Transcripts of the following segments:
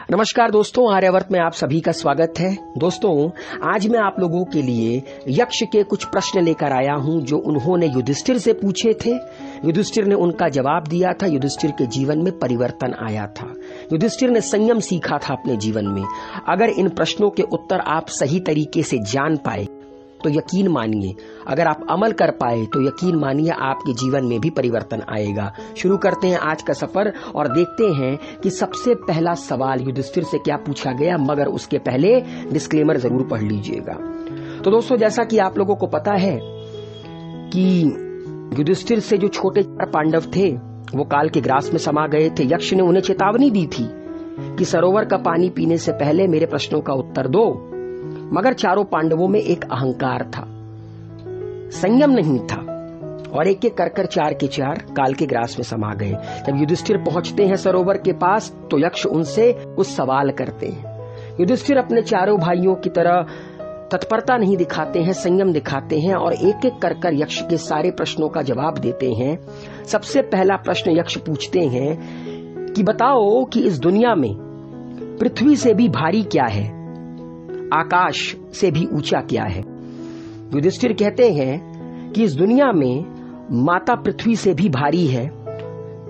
नमस्कार दोस्तों, आर्यावर्त में आप सभी का स्वागत है। दोस्तों, आज मैं आप लोगों के लिए यक्ष के कुछ प्रश्न लेकर आया हूं जो उन्होंने युधिष्ठिर से पूछे थे। युधिष्ठिर ने उनका जवाब दिया था। युधिष्ठिर के जीवन में परिवर्तन आया था। युधिष्ठिर ने संयम सीखा था अपने जीवन में। अगर इन प्रश्नों के उत्तर आप सही तरीके से जान पाए तो यकीन मानिए, अगर आप अमल कर पाए तो यकीन मानिए आपके जीवन में भी परिवर्तन आएगा। शुरू करते हैं आज का सफर और देखते हैं कि सबसे पहला सवाल युधिष्ठिर से क्या पूछा गया, मगर उसके पहले डिस्क्लेमर जरूर पढ़ लीजिएगा। तो दोस्तों, जैसा कि आप लोगों को पता है कि युधिष्ठिर से जो छोटे 4 पांडव थे वो काल के ग्रास में समा गए थे। यक्ष ने उन्हें चेतावनी दी थी कि सरोवर का पानी पीने से पहले मेरे प्रश्नों का उत्तर दो, मगर चारों पांडवों में एक अहंकार था, संयम नहीं था और एक एक कर 4 के 4 काल के ग्रास में समा गए। जब युधिष्ठिर पहुंचते हैं सरोवर के पास तो यक्ष उनसे कुछ सवाल करते हैं। युधिष्ठिर अपने चारों भाइयों की तरह तत्परता नहीं दिखाते हैं, संयम दिखाते हैं और एक एक कर यक्ष के सारे प्रश्नों का जवाब देते हैं। सबसे पहला प्रश्न यक्ष पूछते हैं कि बताओ कि इस दुनिया में पृथ्वी से भी भारी क्या है, आकाश से भी ऊंचा क्या है। युधिष्ठिर कहते हैं कि इस दुनिया में माता पृथ्वी से भी भारी है,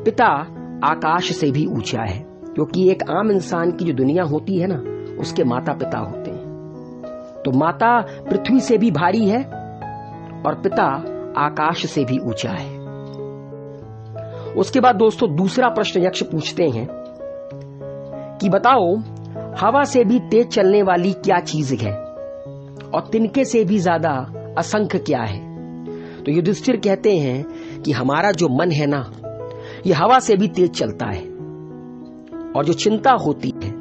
पिता आकाश से भी ऊंचा है। क्योंकि एक आम इंसान की जो दुनिया होती है ना, उसके माता पिता होते हैं। तो माता पृथ्वी से भी भारी है और पिता आकाश से भी ऊंचा है। उसके बाद दोस्तों दूसरा प्रश्न यक्ष पूछते हैं कि बताओ हवा से भी तेज चलने वाली क्या चीज है और तिनके से भी ज्यादा असंख्य क्या है। तो युधिष्ठिर कहते हैं कि हमारा जो मन है ना, ये हवा से भी तेज चलता है और जो चिंता होती है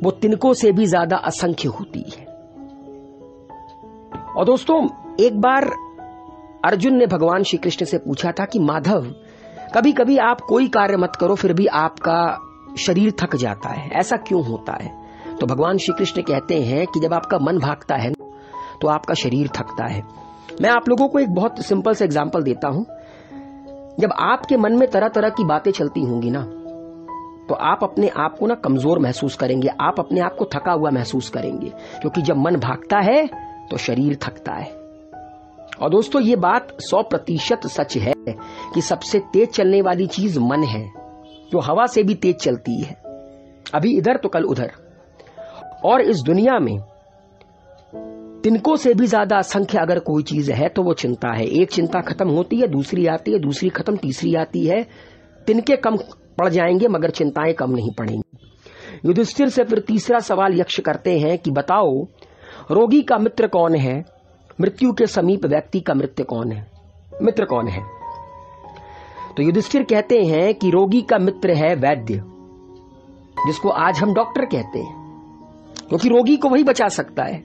वो तिनकों से भी ज्यादा असंख्य होती है। और दोस्तों, एक बार अर्जुन ने भगवान श्री कृष्ण से पूछा था कि माधव, कभी कभी आप कोई कार्य मत करो फिर भी आपका शरीर थक जाता है, ऐसा क्यों होता है। तो भगवान श्री कृष्ण कहते हैं कि जब आपका मन भागता है तो आपका शरीर थकता है। मैं आप लोगों को एक बहुत सिंपल सा एग्जांपल देता हूं। जब आपके मन में तरह तरह की बातें चलती होंगी ना, तो आप अपने आप को ना कमजोर महसूस करेंगे, आप अपने आप को थका हुआ महसूस करेंगे। क्योंकि जब मन भागता है तो शरीर थकता है। और दोस्तों, ये बात 100% सच है कि सबसे तेज चलने वाली चीज मन है, जो हवा से भी तेज चलती है, अभी इधर तो कल उधर। और इस दुनिया में तिनकों से भी ज्यादा असंख्य अगर कोई चीज है तो वो चिंता है। एक चिंता खत्म होती है, दूसरी आती है, दूसरी खत्म, तीसरी आती है। तिनके कम पड़ जाएंगे मगर चिंताएं कम नहीं पड़ेंगी। युधिष्ठिर से फिर तीसरा सवाल यक्ष करते हैं कि बताओ रोगी का मित्र कौन है, मृत्यु के समीप व्यक्ति का मित्र कौन है। तो युधिष्ठिर कहते हैं कि रोगी का मित्र है वैद्य, जिसको आज हम डॉक्टर कहते हैं, क्योंकि रोगी को वही बचा सकता है।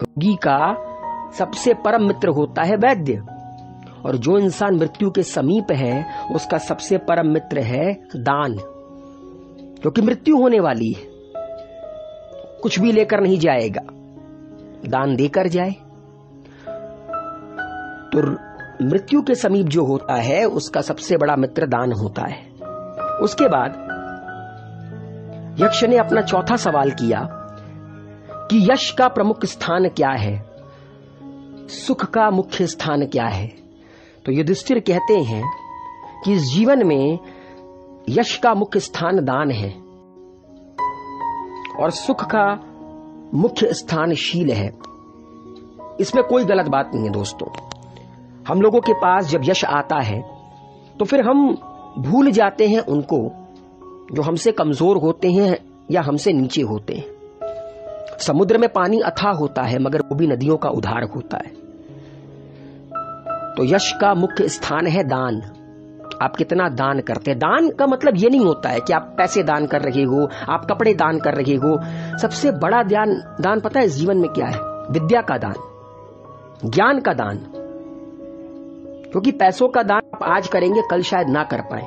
रोगी का सबसे परम मित्र होता है वैद्य। और जो इंसान मृत्यु के समीप है उसका सबसे परम मित्र है दान, क्योंकि मृत्यु होने वाली है, कुछ भी लेकर नहीं जाएगा, दान देकर जाए। तो मृत्यु के समीप जो होता है उसका सबसे बड़ा मित्र दान होता है। उसके बाद यक्ष ने अपना चौथा सवाल किया कि यश का प्रमुख स्थान क्या है, सुख का मुख्य स्थान क्या है। तो युधिष्ठिर कहते हैं कि इस जीवन में यश का मुख्य स्थान दान है और सुख का मुख्य स्थान शील है। इसमें कोई गलत बात नहीं है दोस्तों। हम लोगों के पास जब यश आता है तो फिर हम भूल जाते हैं उनको जो हमसे कमजोर होते हैं या हमसे नीचे होते हैं। समुद्र में पानी अथाह होता है मगर वो भी नदियों का उद्धार होता है। तो यश का मुख्य स्थान है दान। आप कितना दान करते हैं। दान का मतलब ये नहीं होता है कि आप पैसे दान कर रहे हो, आप कपड़े दान कर रहे हो। सबसे बड़ा दान पता है इस जीवन में क्या है? विद्या का दान, ज्ञान का दान। क्योंकि पैसों का दान आप आज करेंगे कल शायद ना कर पाए,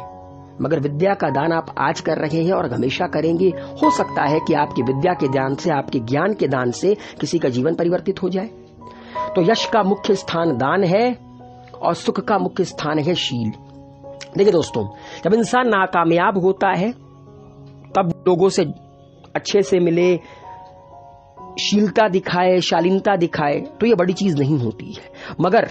मगर विद्या का दान आप आज कर रहे हैं और हमेशा करेंगे। हो सकता है कि आपकी विद्या के दान से, आपके ज्ञान के दान से किसी का जीवन परिवर्तित हो जाए। तो यश का मुख्य स्थान दान है और सुख का मुख्य स्थान है शील। देखिए दोस्तों, जब इंसान नाकामयाब होता है तब लोगों से अच्छे से मिले, शीलता दिखाए, शालीनता दिखाए, तो ये बड़ी चीज नहीं होती है। मगर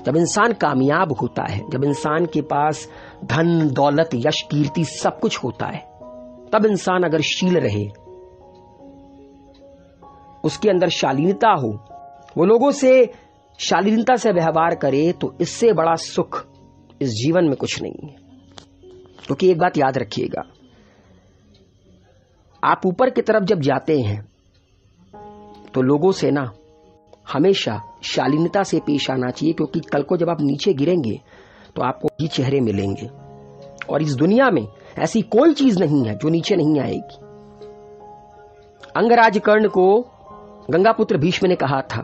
जब इंसान कामयाब होता है, जब इंसान के पास धन, दौलत, यश, कीर्ति सब कुछ होता है, तब इंसान अगर शील रहे, उसके अंदर शालीनता हो, वो लोगों से शालीनता से व्यवहार करे, तो इससे बड़ा सुख इस जीवन में कुछ नहीं है। क्योंकि एक बात याद रखिएगा, आप ऊपर की तरफ जब जाते हैं तो लोगों से ना हमेशा शालीनता से पेश आना चाहिए, क्योंकि कल को जब आप नीचे गिरेंगे तो आपको ये चेहरे मिलेंगे। और इस दुनिया में ऐसी कोई चीज नहीं है जो नीचे नहीं आएगी। अंगराज कर्ण को गंगापुत्र भीष्म ने कहा था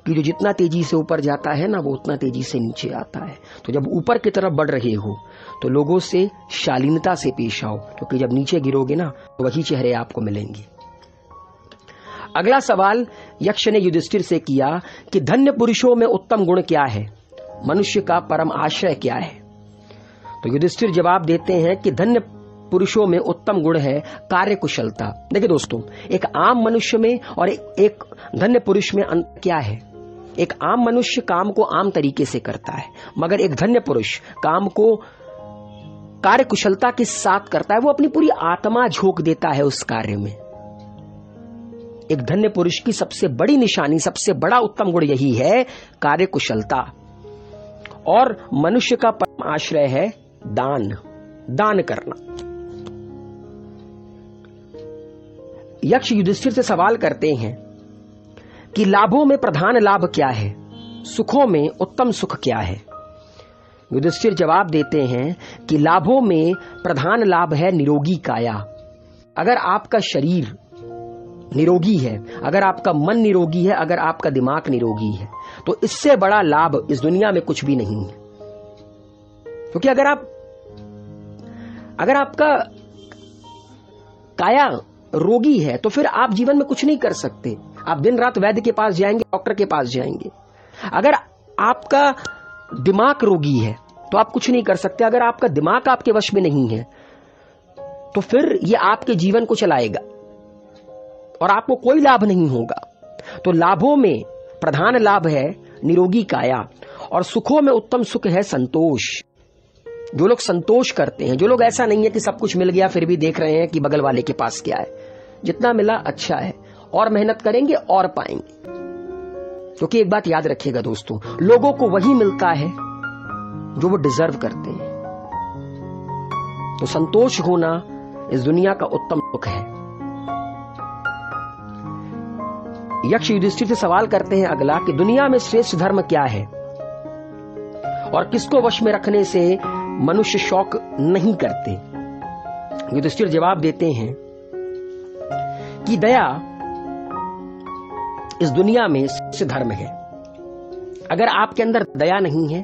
कि जो जितना तेजी से ऊपर जाता है ना, वो उतना तेजी से नीचे आता है। तो जब ऊपर की तरफ बढ़ रहे हो तो लोगों से शालीनता से पेश आओ, क्योंकि जब नीचे गिरोगे ना तो वही चेहरे आपको मिलेंगे। अगला सवाल यक्ष ने युधिष्ठिर से किया कि धन्य पुरुषों में उत्तम गुण क्या है, मनुष्य का परम आश्रय क्या है। तो युधिष्ठिर जवाब देते हैं कि धन्य पुरुषों में उत्तम गुण है कार्य कुशलता। देखिए दोस्तों, एक आम मनुष्य में और एक धन्य पुरुष में अंतर क्या है। एक आम मनुष्य काम को आम तरीके से करता है, मगर एक धन्य पुरुष काम को कार्य कुशलता के साथ करता है। वो अपनी पूरी आत्मा झोंक देता है उस कार्य में। एक धन्य पुरुष की सबसे बड़ी निशानी, सबसे बड़ा उत्तम गुण यही है, कार्य कुशलता। और मनुष्य का परम आश्रय है दान, दान करना। यक्ष युधिष्ठिर से सवाल करते हैं कि लाभों में प्रधान लाभ क्या है, सुखों में उत्तम सुख क्या है। युधिष्ठिर जवाब देते हैं कि लाभों में प्रधान लाभ है निरोगी काया। अगर आपका शरीर निरोगी है, अगर आपका मन निरोगी है, अगर आपका दिमाग निरोगी है, तो इससे बड़ा लाभ इस दुनिया में कुछ भी नहीं है। क्योंकि अगर आपका काया रोगी है तो फिर आप जीवन में कुछ नहीं कर सकते। आप दिन रात वैद्य के पास जाएंगे, डॉक्टर के पास जाएंगे। अगर आपका दिमाग रोगी है तो आप कुछ नहीं कर सकते। अगर आपका दिमाग आपके वश में नहीं है तो फिर ये आपके जीवन को चलाएगा और आपको कोई लाभ नहीं होगा। तो लाभों में प्रधान लाभ है निरोगी काया, और सुखों में उत्तम सुख है संतोष। जो लोग संतोष करते हैं, जो लोग ऐसा नहीं है कि सब कुछ मिल गया फिर भी देख रहे हैं कि बगल वाले के पास क्या है, जितना मिला अच्छा है, और मेहनत करेंगे और पाएंगे। क्योंकि एक बात याद रखिएगा दोस्तों, लोगों को वही मिलता है जो वो डिजर्व करते हैं। तो संतोष होना इस दुनिया का उत्तम सुख है। यक्ष युधिष्ठिर से सवाल करते हैं अगला कि दुनिया में श्रेष्ठ धर्म क्या है और किसको वश में रखने से मनुष्य शौक नहीं करते। युधिष्ठिर जवाब देते हैं कि दया इस दुनिया में श्रेष्ठ धर्म है। अगर आपके अंदर दया नहीं है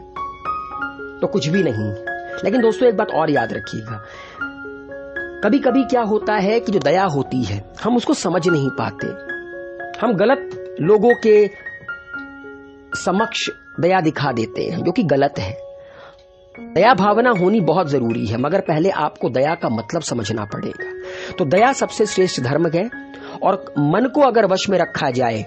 तो कुछ भी नहीं है। लेकिन दोस्तों एक बात और याद रखिएगा, कभी कभी क्या होता है कि जो दया होती है हम उसको समझ नहीं पाते। हम गलत लोगों के समक्ष दया दिखा देते हैं, जो कि गलत है। दया भावना होनी बहुत जरूरी है, मगर पहले आपको दया का मतलब समझना पड़ेगा। तो दया सबसे श्रेष्ठ धर्म है, और मन को अगर वश में रखा जाए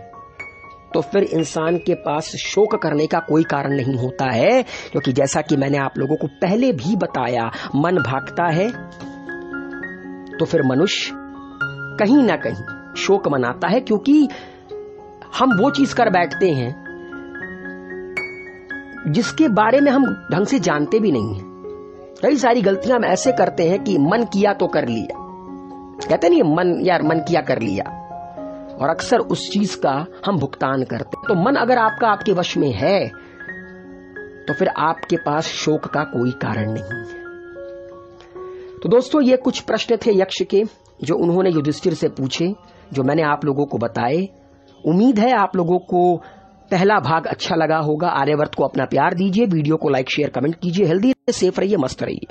तो फिर इंसान के पास शोक करने का कोई कारण नहीं होता है। क्योंकि जैसा कि मैंने आप लोगों को पहले भी बताया, मन भागता है तो फिर मनुष्य कहीं ना कहीं शोक मनाता है, क्योंकि हम वो चीज कर बैठते हैं जिसके बारे में हम ढंग से जानते भी नहीं हैं। कई सारी गलतियां हम ऐसे करते हैं कि मन किया तो कर लिया, कहते नहीं मन यार मन किया कर लिया, और अक्सर उस चीज का हम भुगतान करते हैं। तो मन अगर आपके वश में है तो फिर आपके पास शोक का कोई कारण नहीं है। तो दोस्तों ये कुछ प्रश्न थे यक्ष के जो उन्होंने युधिष्ठिर से पूछे, जो मैंने आप लोगों को बताए। उम्मीद है आप लोगों को पहला भाग अच्छा लगा होगा। आर्यवर्त को अपना प्यार दीजिए, वीडियो को लाइक शेयर कमेंट कीजिए। हेल्दी रहिए, सेफ रहिए, मस्त रहिए।